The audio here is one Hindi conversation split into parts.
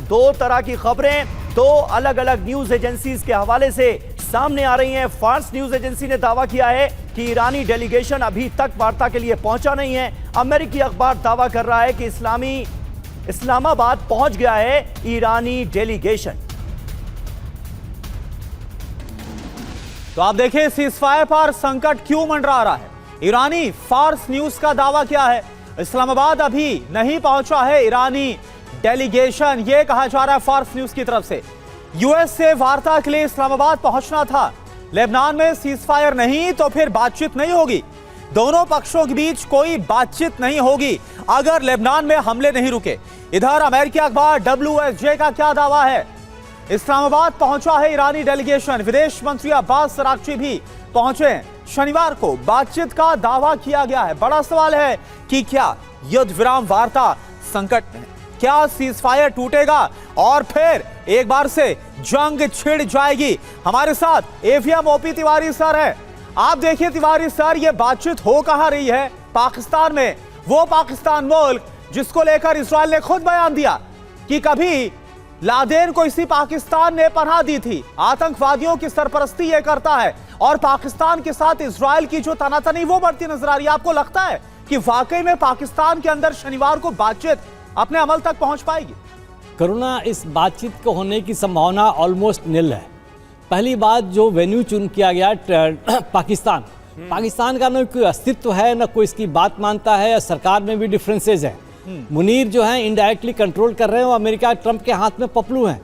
दो तरह की खबरें दो अलग अलग न्यूज एजेंसीज के हवाले से सामने आ रही हैं। फार्स न्यूज एजेंसी ने दावा किया है कि ईरानी डेलीगेशन अभी तक वार्ता के लिए पहुंचा नहीं है। अमेरिकी अखबार दावा कर रहा है कि इस्लामाबाद पहुंच गया है ईरानी डेलीगेशन। तो आप देखिए सीजफायर पर संकट क्यों मंडरा रहा है। ईरानी फार्स न्यूज का दावा क्या है, इस्लामाबाद अभी नहीं पहुंचा है ईरानी डेलीगेशन, यह कहा जा रहा है फार्स न्यूज की तरफ से। यूएस से वार्ता के लिए इस्लामाबाद पहुंचना था। लेबनान में सीजफायर नहीं तो फिर बातचीत नहीं होगी। दोनों पक्षों के बीच कोई बातचीत नहीं होगी अगर लेबनान में हमले नहीं रुके। इधर अमेरिकी अखबार WSJ का क्या दावा है, इस्लामाबाद पहुंचा है ईरानी डेलीगेशन। विदेश मंत्री अब्बास अरागची भी पहुंचे शनिवार को। बातचीत का दावा किया गया है। बड़ा सवाल है कि क्या युद्ध विराम वार्ता संकट में, क्या सीजफायर टूटेगा और फिर एक बार से जंग छिड़ जाएगी। हमारे साथ एफएम ओपी तिवारी सर है। आप देखिए तिवारी सर, ये बातचीत हो कहां रही है, पाकिस्तान में। वो पाकिस्तान मुल्क जिसको लेकर इजराइल ने खुद बयान दिया कि कभी लादेन को इसी पाकिस्तान ने पनाह दी थी। आतंकवादियों की सरपरस्ती ये करता है और पाकिस्तान के साथ इजराइल की जो तनातनी वो बढ़ती नजर आ रही है। आपको लगता है कि वाकई में पाकिस्तान के अंदर शनिवार को बातचीत अपने अमल तक पहुंच पाएगी? करुणा, इस बातचीत को होने की संभावना ऑलमोस्ट निल है। पहली बात, जो वेन्यू चुन किया गया पाकिस्तान का न कोई अस्तित्व है, न कोई इसकी बात मानता है। सरकार में भी डिफरेंसेस है। मुनीर जो है इनडायरेक्टली कंट्रोल कर रहे हैं, वो अमेरिका ट्रंप के हाथ में पपलू हैं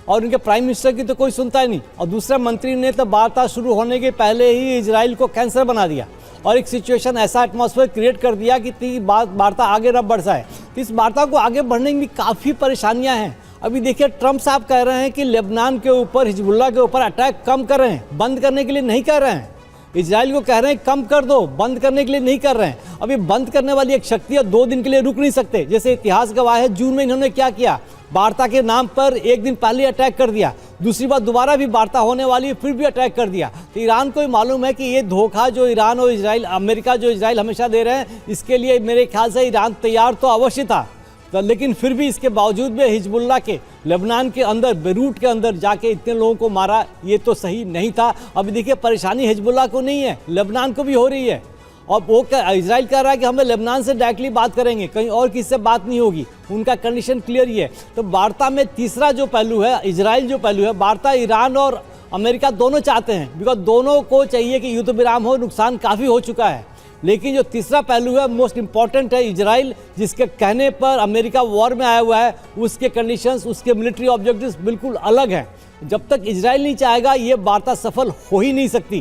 और उनके प्राइम मिनिस्टर की तो कोई सुनता ही नहीं। और दूसरे मंत्री ने तो वार्ता शुरू होने के पहले ही इजराइल को कैंसर बना दिया और एक सिचुएशन, ऐसा एटमॉस्फेयर क्रिएट कर दिया कि वार्ता आगे न बढ़ जाए। इस वार्ता को आगे बढ़ने में काफ़ी परेशानियां हैं। अभी देखिए, ट्रंप साहब कह रहे हैं कि लेबनान के ऊपर, हिजबुल्लाह के ऊपर अटैक कम कर रहे हैं, बंद करने के लिए नहीं कर रहे हैं। इजराइल को कह रहे हैं कम कर दो, बंद करने के लिए नहीं कर रहे हैं। अभी बंद करने वाली एक शक्ति है, 2 दिन के लिए रुक नहीं सकते। जैसे इतिहास गवाह है, जून में इन्होंने क्या किया, वार्ता के नाम पर 1 दिन पहले अटैक कर दिया। दूसरी बात, दोबारा भी वार्ता होने वाली है, फिर भी अटैक कर दिया। तो ईरान को मालूम है कि ये धोखा जो ईरान और इजराइल, अमेरिका जो इजराइल हमेशा दे रहे हैं, इसके लिए मेरे ख्याल से ईरान तैयार तो अवश्य था। तो लेकिन फिर भी इसके बावजूद भी हिजबुल्लाह के लेबनान के अंदर, बेरूट के अंदर जाके इतने लोगों को मारा, ये तो सही नहीं था। अभी देखिए, परेशानी हिजबुल्लाह को नहीं है, लेबनान को भी हो रही है। और वो इजराइल कह रहा है कि हम लेबनान से डायरेक्टली बात करेंगे, कहीं और किसी से बात नहीं होगी। उनका कंडीशन क्लियर ही है। तो वार्ता में तीसरा जो पहलू है, इजराइल जो पहलू है, वार्ता ईरान और अमेरिका दोनों चाहते हैं, बिकॉज दोनों को चाहिए कि युद्ध विराम हो, नुकसान काफ़ी हो चुका है। लेकिन जो तीसरा पहलू है, मोस्ट इंपॉर्टेंट है, इजराइल जिसके कहने पर अमेरिका वॉर में आया हुआ है, उसके कंडीशंस, उसके मिलिट्री ऑब्जेक्टिव्स बिल्कुल अलग हैं। जब तक इजराइल नहीं चाहेगा, ये वार्ता सफल हो ही नहीं सकती,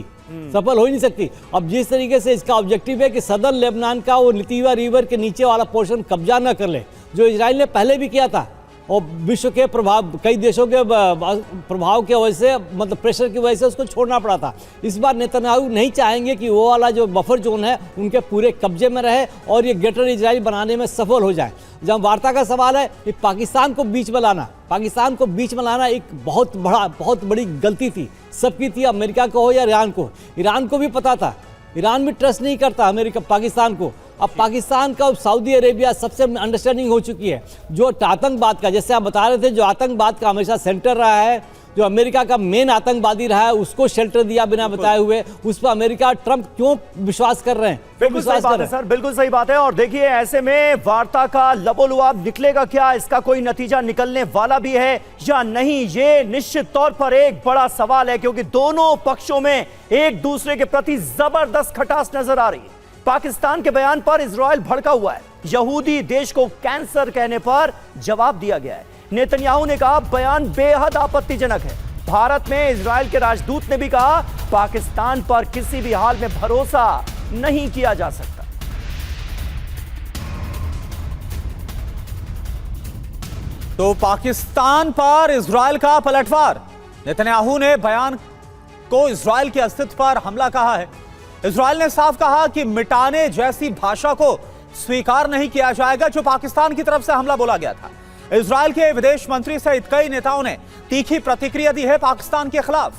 सफल हो ही नहीं सकती। अब जिस तरीके से इसका ऑब्जेक्टिव है कि सदर्न लेबनान का वो नितीवा रिवर के नीचे वाला पोर्शन कब्जा न कर ले, जो इजराइल ने पहले भी किया था, और विश्व के प्रभाव, कई देशों के प्रभाव की वजह से, मतलब प्रेशर की वजह से उसको छोड़ना पड़ा था। इस बार नेतन्याहू नहीं चाहेंगे कि वो वाला जो बफर जोन है उनके पूरे कब्जे में रहे और ये ग्रेटर इजराइल बनाने में सफल हो जाए। जब वार्ता का सवाल है कि पाकिस्तान को बीच में लाना एक बहुत बड़ी गलती थी, सबकी थी, अमेरिका को हो या ईरान को। ईरान को भी पता था, ईरान भी ट्रस्ट नहीं करता अमेरिका पाकिस्तान को। अब पाकिस्तान का सऊदी अरेबिया सबसे अंडरस्टैंडिंग हो चुकी है। जो आतंकवाद का, जैसे आप बता रहे थे, जो आतंकवाद का हमेशा सेंटर रहा है, जो अमेरिका का मेन आतंकवादी रहा है, उसको शेल्टर दिया बिना बताए हुए, उस पर अमेरिका ट्रंप क्यों विश्वास कर रहे हैं? बिल्कुल सही बात है सर, बिल्कुल सही बात है। और देखिए, ऐसे में वार्ता का लबोलुआब निकलेगा क्या, इसका कोई नतीजा निकलने वाला भी है या नहीं, ये निश्चित तौर पर एक बड़ा सवाल है, क्योंकि दोनों पक्षों में एक दूसरे के प्रति जबरदस्त खटास नजर आ रही है। पाकिस्तान के बयान पर इजराइल भड़का हुआ है। यहूदी देश को कैंसर कहने पर जवाब दिया गया है। नेतन्याहू ने कहा बयान बेहद आपत्तिजनक है। भारत में इजराइल के राजदूत ने भी कहा पाकिस्तान पर किसी भी हाल में भरोसा नहीं किया जा सकता। तो पाकिस्तान पर इजराइल का पलटवार। नेतन्याहू ने बयान को इजराइल के अस्तित्व पर हमला कहा है। इजराइल ने साफ कहा कि मिटाने जैसी भाषा को स्वीकार नहीं किया जाएगा जो पाकिस्तान की तरफ से हमला बोला गया था। इजराइल के विदेश मंत्री सहित कई नेताओं ने तीखी प्रतिक्रिया दी है पाकिस्तान के खिलाफ।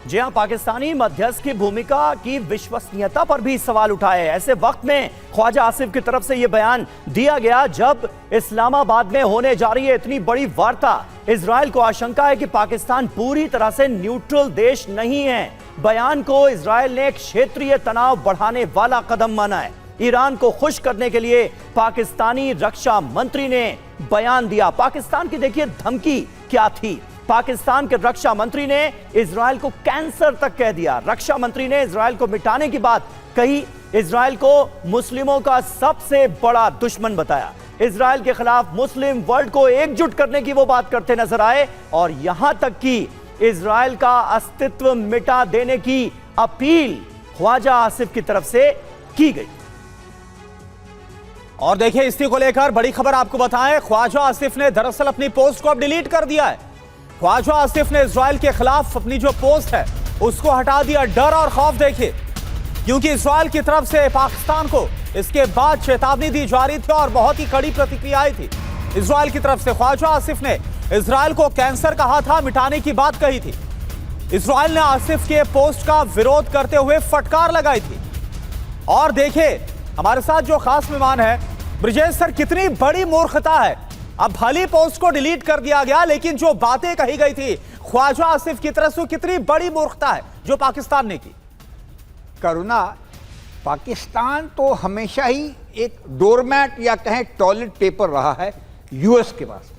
जी हां, पाकिस्तानी मध्यस्थ की भूमिका की विश्वसनीयता पर भी सवाल उठाए। ऐसे वक्त में ख्वाजा आसिफ की तरफ से यह बयान दिया गया जब इस्लामाबाद में होने जा रही है इतनी बड़ी वार्ता। इजराइल को आशंका है कि पाकिस्तान पूरी तरह से न्यूट्रल देश नहीं है। बयान को इजराइल ने क्षेत्रीय तनाव बढ़ाने वाला कदम माना है। ईरान को खुश करने के लिए पाकिस्तानी रक्षा मंत्री ने बयान दिया। पाकिस्तान की देखिए धमकी क्या थी। पाकिस्तान के रक्षा मंत्री ने इजराइल को कैंसर तक कह दिया। रक्षा मंत्री ने इजराइल को मिटाने की बात कही। इजराइल को मुस्लिमों का सबसे बड़ा दुश्मन बताया। इजराइल के खिलाफ मुस्लिम वर्ल्ड को एकजुट करने की वो बात करते नजर आए और यहां तक कि इजराइल का अस्तित्व मिटा देने की अपील ख्वाजा आसिफ की तरफ से की गई। और देखिए इसी को लेकर बड़ी खबर आपको बताएं, ख्वाजा आसिफ ने दरअसल अपनी पोस्ट को अब डिलीट कर दिया है। ख्वाजा आसिफ ने इजराइल के खिलाफ अपनी जो पोस्ट है उसको हटा दिया। डर और खौफ देखिए, क्योंकि इजराइल की तरफ से पाकिस्तान को इसके बाद चेतावनी दी जा रही थी और बहुत ही कड़ी प्रतिक्रिया आई थी इजराइल की तरफ से। ख्वाजा आसिफ ने इजराइल को कैंसर कहा था, मिटाने की बात कही थी। इजराइल ने आसिफ के पोस्ट का विरोध करते हुए फटकार लगाई थी। और देखिए हमारे साथ जो खास मेहमान है ब्रिजेश सर, कितनी बड़ी मूर्खता है। अब भली पोस्ट को डिलीट कर दिया गया, लेकिन जो बातें कही गई थी ख्वाजा आसिफ की तरफ से कितनी बड़ी मूर्खता है जो पाकिस्तान ने की। करुणा, पाकिस्तान तो हमेशा ही एक डोरमैट या कहें टॉयलेट पेपर रहा है यूएस के पास।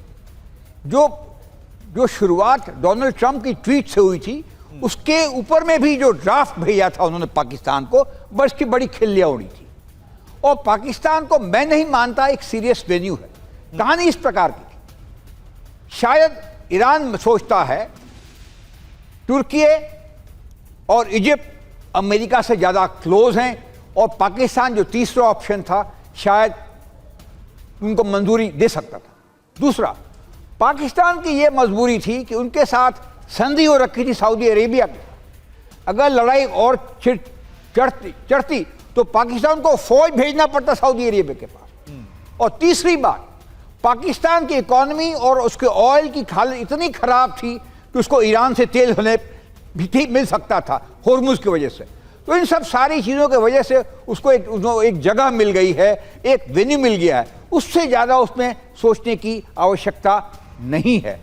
जो शुरुआत डोनाल्ड ट्रंप की ट्वीट से हुई थी उसके ऊपर में भी जो ड्राफ्ट भेजा था उन्होंने पाकिस्तान को, बस की बड़ी खिल्लियां उड़ी थी। और पाकिस्तान को मैं नहीं मानता एक सीरियस वेन्यू है। कहानी इस प्रकार की थी, शायद ईरान सोचता है तुर्की और इजिप्ट अमेरिका से ज़्यादा क्लोज हैं और पाकिस्तान जो तीसरा ऑप्शन था शायद उनको मंजूरी दे सकता था। दूसरा, पाकिस्तान की यह मजबूरी थी कि उनके साथ संधि हो रखी थी सऊदी अरेबिया की। अगर लड़ाई और चढ़ती तो पाकिस्तान को फौज भेजना पड़ता सऊदी अरेबिया के पास। और तीसरी बात, पाकिस्तान की इकॉनमी और उसके ऑयल की हालत इतनी खराब थी कि उसको ईरान से तेल होने भी मिल सकता था होर्मुज की वजह से। तो इन सब सारी चीज़ों की वजह से उसको एक जगह मिल गई है, एक वेन्यू मिल गया है। उससे ज़्यादा उसमें सोचने की आवश्यकता नहीं है।